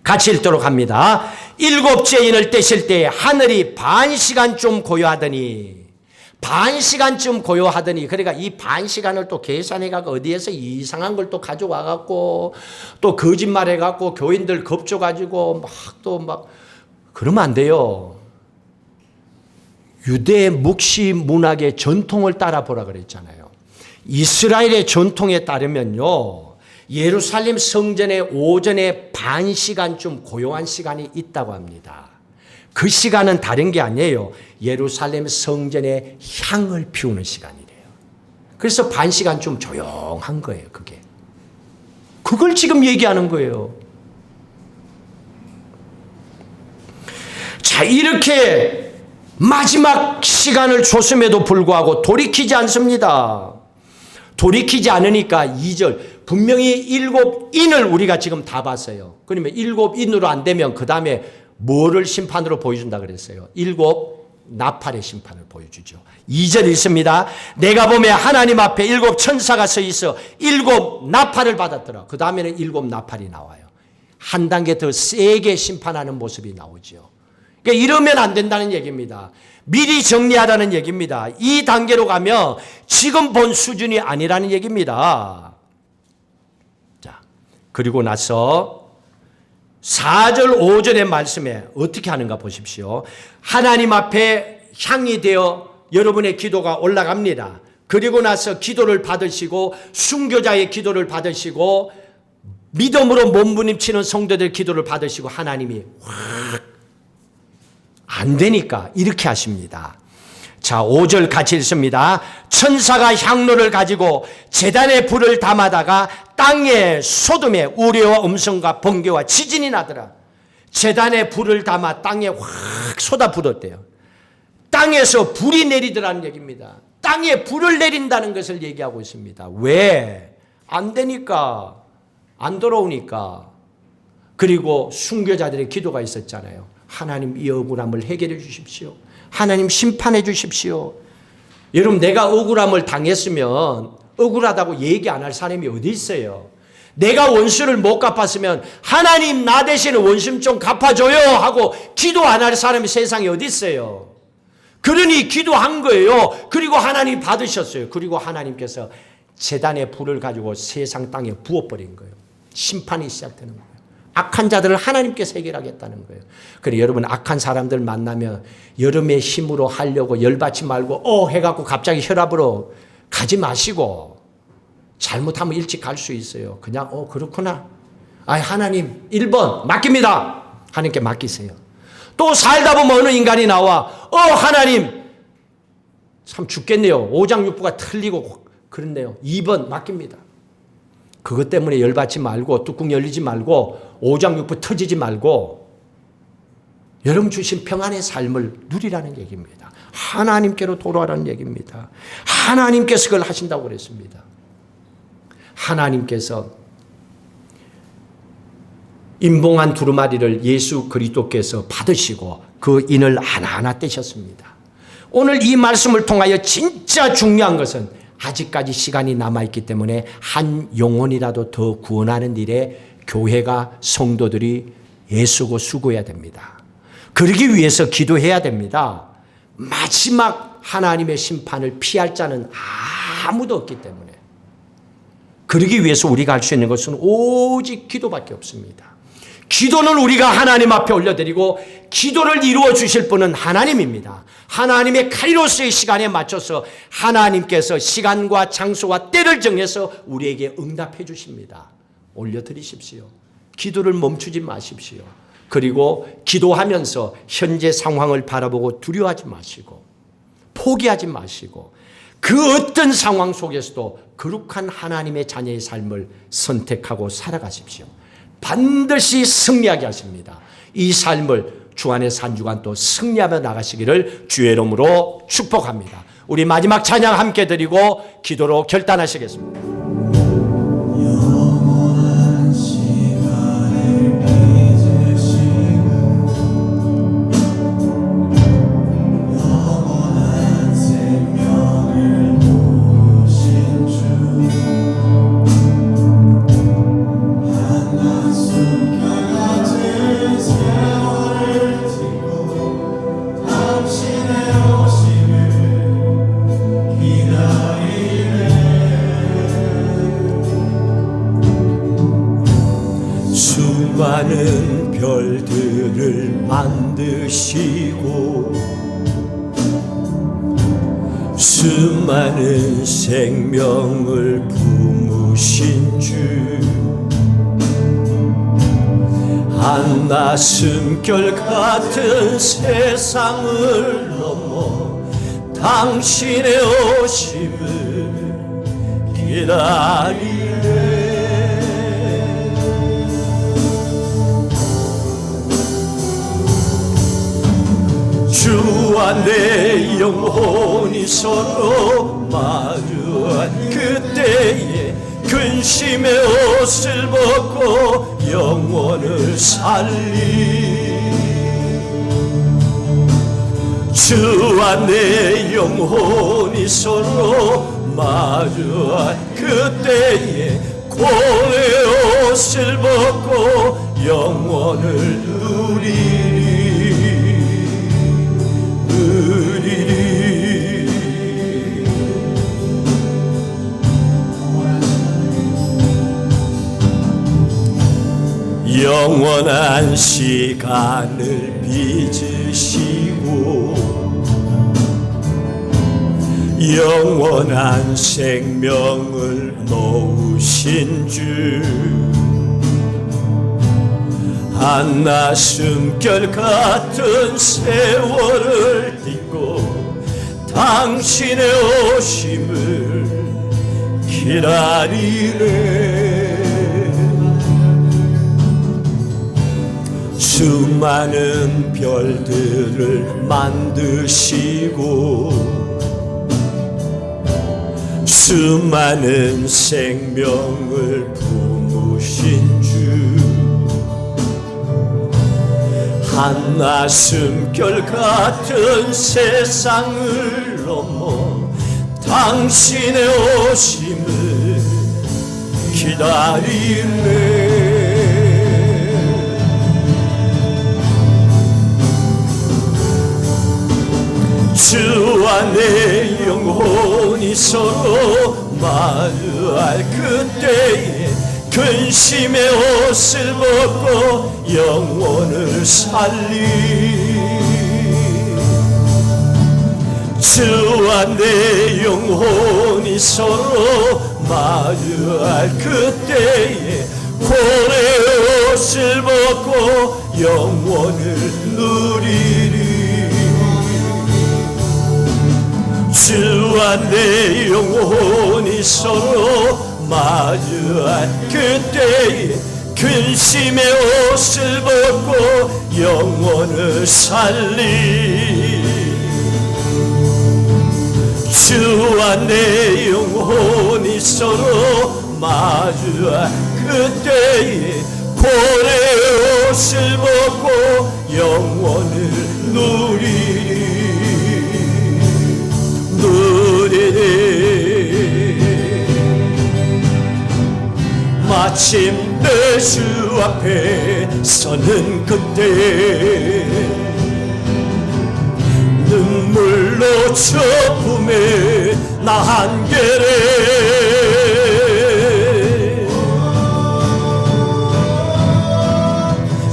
같이 읽도록 합니다. 7째 인을 떼실 때 하늘이 반 시간쯤 고요하더니, 반 시간쯤 고요하더니, 그러니까 이 반 시간을 또 계산해가고 어디에서 이상한 걸 또 가져와갖고 또 거짓말해갖고 교인들 겁줘가지고 막 그러면 안 돼요. 유대 묵시 문학의 전통을 따라 보라 그랬잖아요. 이스라엘의 전통에 따르면요, 예루살렘 성전의 오전에 반 시간쯤 고요한 시간이 있다고 합니다. 그 시간은 다른 게 아니에요. 예루살렘 성전에 향을 피우는 시간이래요. 그래서 반 시간쯤 조용한 거예요, 그게. 그걸 지금 얘기하는 거예요. 자, 이렇게 마지막 시간을 줬음에도 불구하고 돌이키지 않습니다. 돌이키지 않으니까 2절, 분명히 7인을 우리가 지금 다 봤어요. 그러면 7인으로 안 되면 그 다음에 뭐를 심판으로 보여준다 그랬어요? 7 나팔의 심판을 보여주죠. 2절 읽습니다. 내가 보면 하나님 앞에 7 천사가 서 있어 7 나팔을 받았더라. 그 다음에는 7 나팔이 나와요. 한 단계 더 세게 심판하는 모습이 나오죠. 그러니까 이러면 안 된다는 얘기입니다. 미리 정리하라는 얘기입니다. 이 단계로 가면 지금 본 수준이 아니라는 얘기입니다. 자, 그리고 나서 4절 5절의 말씀에 어떻게 하는가 보십시오. 하나님 앞에 향이 되어 여러분의 기도가 올라갑니다. 그리고 나서 기도를 받으시고 순교자의 기도를 받으시고 믿음으로 몸부림치는 성도들 기도를 받으시고 하나님이 확 안 되니까 이렇게 하십니다. 자, 5절 같이 읽습니다. 천사가 향로를 가지고 제단에 불을 담아다가 땅에 소돔에 우레와 음성과 번개와 지진이 나더라. 제단에 불을 담아 땅에 확 쏟아 부었대요. 땅에서 불이 내리더라는 얘기입니다. 땅에 불을 내린다는 것을 얘기하고 있습니다. 왜? 안 되니까, 안 돌아오니까. 그리고 순교자들의 기도가 있었잖아요. 하나님 이 억울함을 해결해 주십시오. 하나님 심판해 주십시오. 여러분, 내가 억울함을 당했으면 억울하다고 얘기 안 할 사람이 어디 있어요? 내가 원수를 못 갚았으면 하나님 나 대신에 원수 좀 갚아줘요 하고 기도 안 할 사람이 세상에 어디 있어요? 그러니 기도한 거예요. 그리고 하나님 받으셨어요. 그리고 하나님께서 제단의 불을 가지고 세상 땅에 부어버린 거예요. 심판이 시작되는 거예요. 악한 자들을 하나님께서 해결하겠다는 거예요. 그래, 여러분 악한 사람들 만나면 여름의 힘으로 하려고 열받지 말고 해갖고 갑자기 혈압으로 가지 마시고, 잘못하면 일찍 갈 수 있어요. 그냥 그렇구나. 하나님 1번 맡깁니다. 하나님께 맡기세요. 또 살다 보면 어느 인간이 나와 하나님 참 죽겠네요. 오장육부가 틀리고 그렇네요. 2번 맡깁니다. 그것 때문에 열받지 말고 뚜껑 열리지 말고 오장육부 터지지 말고 여러분 주신 평안의 삶을 누리라는 얘기입니다. 하나님께로 돌아가라는 얘기입니다. 하나님께서 그걸 하신다고 그랬습니다. 하나님께서 임봉한 두루마리를 예수 그리스도께서 받으시고 그 인을 하나하나 떼셨습니다. 오늘 이 말씀을 통하여 진짜 중요한 것은 아직까지 시간이 남아있기 때문에 한 영혼이라도 더 구원하는 일에 교회가 성도들이 애쓰고 수고해야 됩니다. 그러기 위해서 기도해야 됩니다. 마지막 하나님의 심판을 피할 자는 아무도 없기 때문에 그러기 위해서 우리가 할 수 있는 것은 오직 기도밖에 없습니다. 기도는 우리가 하나님 앞에 올려드리고 기도를 이루어 주실 분은 하나님입니다. 하나님의 카이로스의 시간에 맞춰서 하나님께서 시간과 장소와 때를 정해서 우리에게 응답해 주십니다. 올려드리십시오. 기도를 멈추지 마십시오. 그리고 기도하면서 현재 상황을 바라보고 두려워하지 마시고 포기하지 마시고 그 어떤 상황 속에서도 거룩한 하나님의 자녀의 삶을 선택하고 살아가십시오. 반드시 승리하게 하십니다. 이 삶을 주 안에서 한 주간 또 승리하며 나가시기를 주의 이름으로 축복합니다. 우리 마지막 찬양 함께 드리고 기도로 결단하시겠습니다. 영원한 생명 만드시고 수많은 생명을 품으신 주, 한나 숨결 같은 세상을 넘어 당신의 오심을 기다리네. 주와 내 영혼이 서로 마주한 그때에 근심의 옷을 벗고 영혼을 살리. 주와 내 영혼이 서로 마주한 그때에 고뇌의 옷을 벗고 영혼을 누리리. 영원한 시간을 빚으시고 영원한 생명을 놓으신 주, 한나 숨결 같은 세월을 딛고 당신의 오심을 기다리네. 수많은 별들을 만드시고 수많은 생명을 품으신 주, 한나 숨결 같은 세상을 넘어 당신의 오심을 기다리네. 주와 내 영혼이 서로 마주할 그때에 근심의 옷을 벗고 영혼을 살리. 주와 내 영혼이 서로 마주할 그때에 고뇌의 옷을 벗고 영혼을 누리리. 주와 내 영혼이 서로 마주한 그때에 근심의 옷을 벗고 영혼을 살리. 주와 내 영혼이 서로 마주한 그때에 고뇌의 옷을 벗고 영혼을 누리리. 마침내 주 앞에 서는 그때 눈물로 저품에 나 한계래.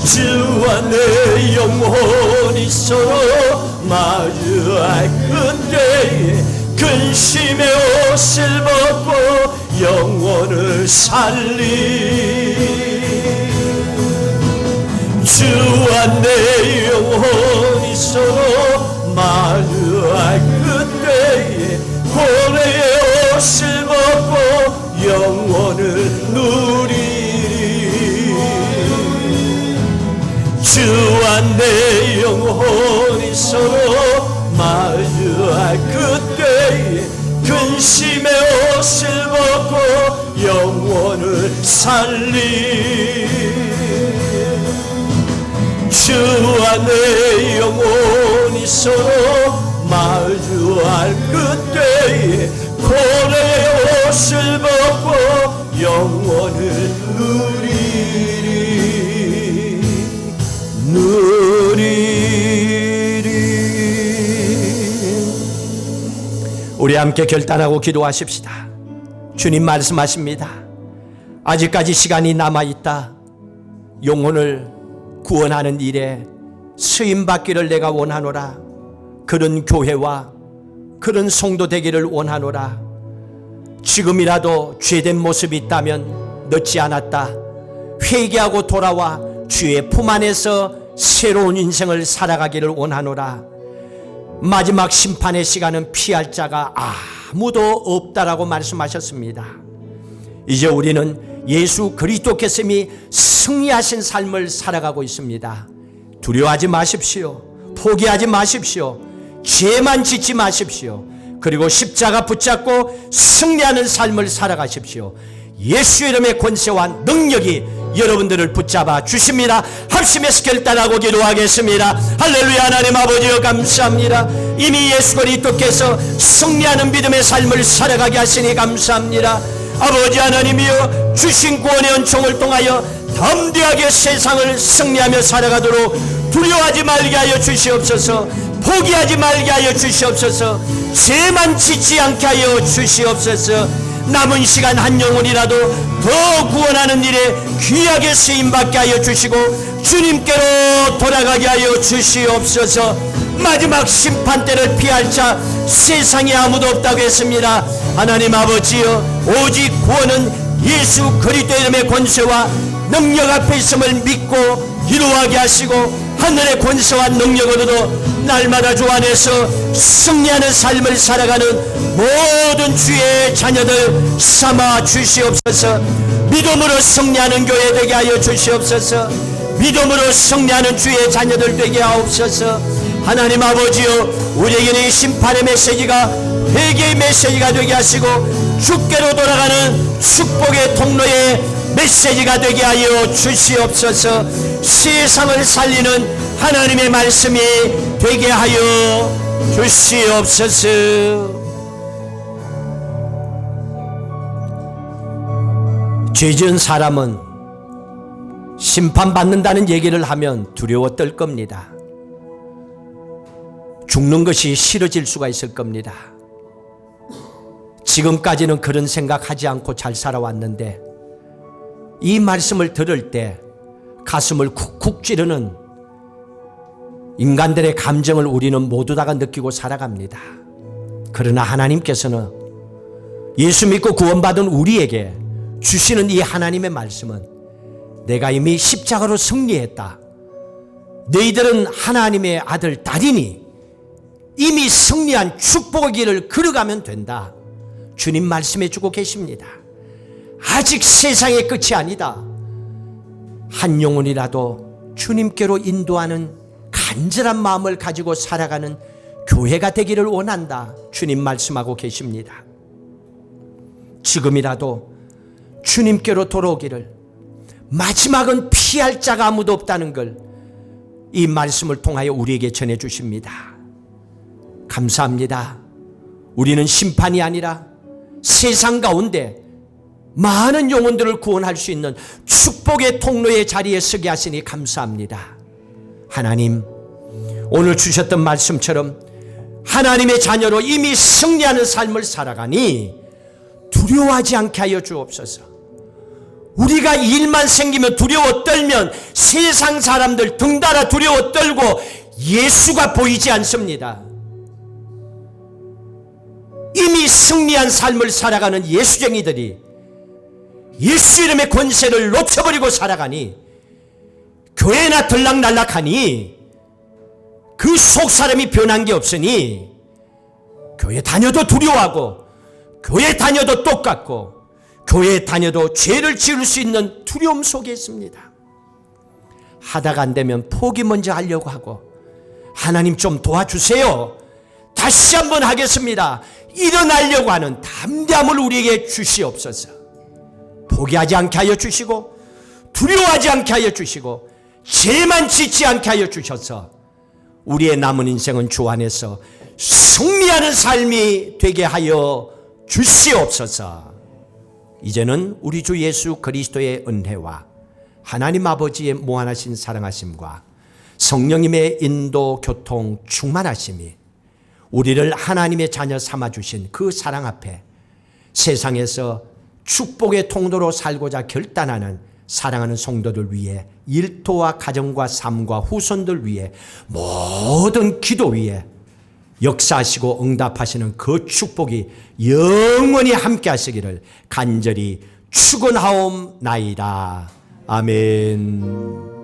주와 내 영혼이 서로 마주할 그때에 근심의 옷을 벗고 영혼을 살리. 주와 내 영혼이 서로 마주할 그때에 고뇌의 옷을 벗고 영혼을 누리리. 주와 내 영혼이 서로 마주할 그때에 근심의 옷을 벗고 영혼을 살리. 주와 내 영혼이 서로 마주할 그때에 고뇌의 옷을 벗고 영혼을 누리리. 우리 함께 결단하고 기도하십시다. 주님 말씀하십니다. 아직까지 시간이 남아있다. 영혼을 구원하는 일에 쓰임받기를 내가 원하노라. 그런 교회와 그런 성도 되기를 원하노라. 지금이라도 죄된 모습이 있다면 늦지 않았다. 회개하고 돌아와 주의 품 안에서 새로운 인생을 살아가기를 원하노라. 마지막 심판의 시간은 피할 자가 아무도 없다라고 말씀하셨습니다. 이제 우리는 예수 그리스도께서 이미 승리하신 삶을 살아가고 있습니다. 두려워하지 마십시오. 포기하지 마십시오. 죄만 짓지 마십시오. 그리고 십자가 붙잡고 승리하는 삶을 살아가십시오. 예수 이름의 권세와 능력이 여러분들을 붙잡아 주십니다. 합심해서 결단하고 기도하겠습니다. 할렐루야. 하나님 아버지여 감사합니다. 이미 예수 그리스도께서 승리하는 믿음의 삶을 살아가게 하시니 감사합니다. 아버지 하나님이여 주신 구원의 은총을 통하여 담대하게 세상을 승리하며 살아가도록 두려워하지 말게 하여 주시옵소서. 포기하지 말게 하여 주시옵소서. 죄만 짓지 않게 하여 주시옵소서. 남은 시간 한 영혼이라도 더 구원하는 일에 귀하게 쓰임받게 하여 주시고 주님께로 돌아가게 하여 주시옵소서. 마지막 심판대를 피할 자 세상에 아무도 없다고 했습니다. 하나님 아버지여, 오직 구원은 예수 그리스도의 이름의 권세와 능력 앞에 있음을 믿고 기도하게 하시고 하늘의 권세와 능력으로도 날마다 주 안에서 승리하는 삶을 살아가는 모든 주의 자녀들 삼아 주시옵소서. 믿음으로 승리하는 교회 되게 하여 주시옵소서. 믿음으로 승리하는 주의 자녀들 되게 하옵소서. 하나님 아버지여, 우리에게는 이 심판의 메시지가 회개의 메시지가 되게 하시고 주께로 돌아가는 축복의 통로의 메시지가 되게 하여 주시옵소서. 세상을 살리는 하나님의 말씀이 되게 하여 주시옵소서. 죄지은 사람은 심판받는다는 얘기를 하면 두려워 떨 겁니다. 죽는 것이 싫어질 수가 있을 겁니다. 지금까지는 그런 생각하지 않고 잘 살아왔는데 이 말씀을 들을 때 가슴을 쿡쿡 찌르는 인간들의 감정을 우리는 모두 다가 느끼고 살아갑니다. 그러나 하나님께서는 예수 믿고 구원받은 우리에게 주시는 이 하나님의 말씀은 내가 이미 십자가로 승리했다. 너희들은 하나님의 아들, 딸이니 이미 승리한 축복의 길을 걸어가면 된다. 주님 말씀해 주고 계십니다. 아직 세상의 끝이 아니다. 한 영혼이라도 주님께로 인도하는 간절한 마음을 가지고 살아가는 교회가 되기를 원한다. 주님 말씀하고 계십니다. 지금이라도 주님께로 돌아오기를, 마지막은 피할 자가 아무도 없다는 걸 이 말씀을 통하여 우리에게 전해 주십니다. 감사합니다. 우리는 심판이 아니라 세상 가운데 많은 영혼들을 구원할 수 있는 축복의 통로의 자리에 서게 하시니 감사합니다. 하나님, 오늘 주셨던 말씀처럼 하나님의 자녀로 이미 승리하는 삶을 살아가니 두려워하지 않게 하여 주옵소서. 우리가 일만 생기면 두려워 떨면 세상 사람들 등달아 두려워 떨고 예수가 보이지 않습니다. 이미 승리한 삶을 살아가는 예수쟁이들이 예수 이름의 권세를 놓쳐버리고 살아가니 교회나 들락날락하니 그 속 사람이 변한 게 없으니 교회 다녀도 두려워하고 교회 다녀도 똑같고 교회 다녀도 죄를 지을 수 있는 두려움 속에 있습니다. 하다가 안 되면 포기 먼저 하려고 하고 하나님 좀 도와주세요. 다시 한번 하겠습니다. 일어나려고 하는 담대함을 우리에게 주시옵소서. 포기하지 않게 하여 주시고 두려워하지 않게 하여 주시고 죄만 짓지 않게 하여 주셔서 우리의 남은 인생은 주 안에서 승리하는 삶이 되게 하여 주시옵소서. 이제는 우리 주 예수 그리스도의 은혜와 하나님 아버지의 무한하신 사랑하심과 성령님의 인도 교통 충만하심이 우리를 하나님의 자녀 삼아주신 그 사랑 앞에 세상에서 축복의 통로로 살고자 결단하는 사랑하는 성도들 위해, 일터와 가정과 삶과 후손들 위해, 모든 기도 위에 역사하시고 응답하시는 그 축복이 영원히 함께 하시기를 간절히 축원하옵나이다. 아멘.